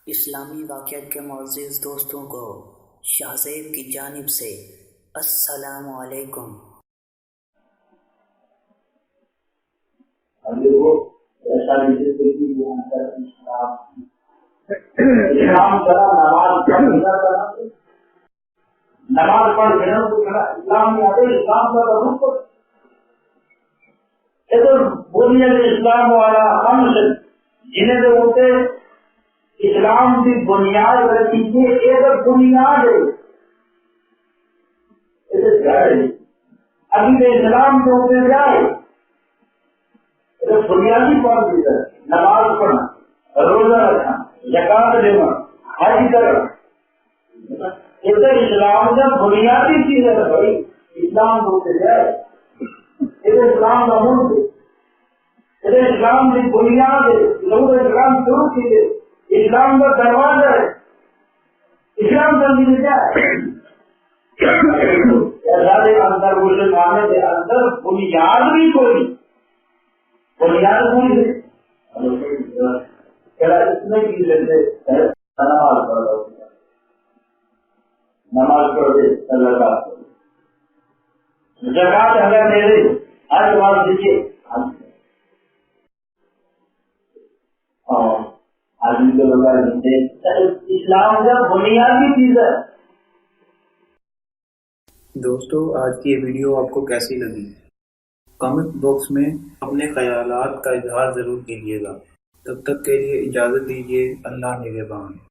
اسلامی واقعات کے معزز دوستوں کو شاہ زیب کی جانب سے السلام علیکم۔ نماز پڑھ اسلام میں آتے اسلام کا رخ بنیاد اسلام والا خمس جنہیں جو ہوتے اسلام کی بنیاد رکھی تھی ایک بنیاد ہے ابھی تو اسلام کے اوپر کیا ہے بنیادی کون سی ہے؟ نماز پڑھنا، روزہ رکھنا، زکات دینا، حج کرنا، ادھر اسلام کا بنیادی چیز ہے بھائی۔ اسلام کو ادھر اسلام کا ملک ہے، ادھر اسلام کی بنیاد ہے، لوگ اسلام شروع کیے، اسلام کا دروازہ ہے۔ اسلام کا مل کیا ہے؟ اندر مسلمانوں کے اندر بنیاد بھی کوئی بنیاد کوئی ہے اس میں کی لیتے نماز پڑھو، نماز پڑھ دے اللہ زکات اگر میرے ہر بات دیجیے آدمی کو لگا اسلام کا بنیادی چیز ہے۔ دوستو آج کی یہ ویڈیو آپ کو کیسی لگی؟ کمنٹ باکس میں اپنے خیالات کا اظہار ضرور کیجیے گا۔ تب تک کے لیے اجازت دیجیے، اللہ نگہبان۔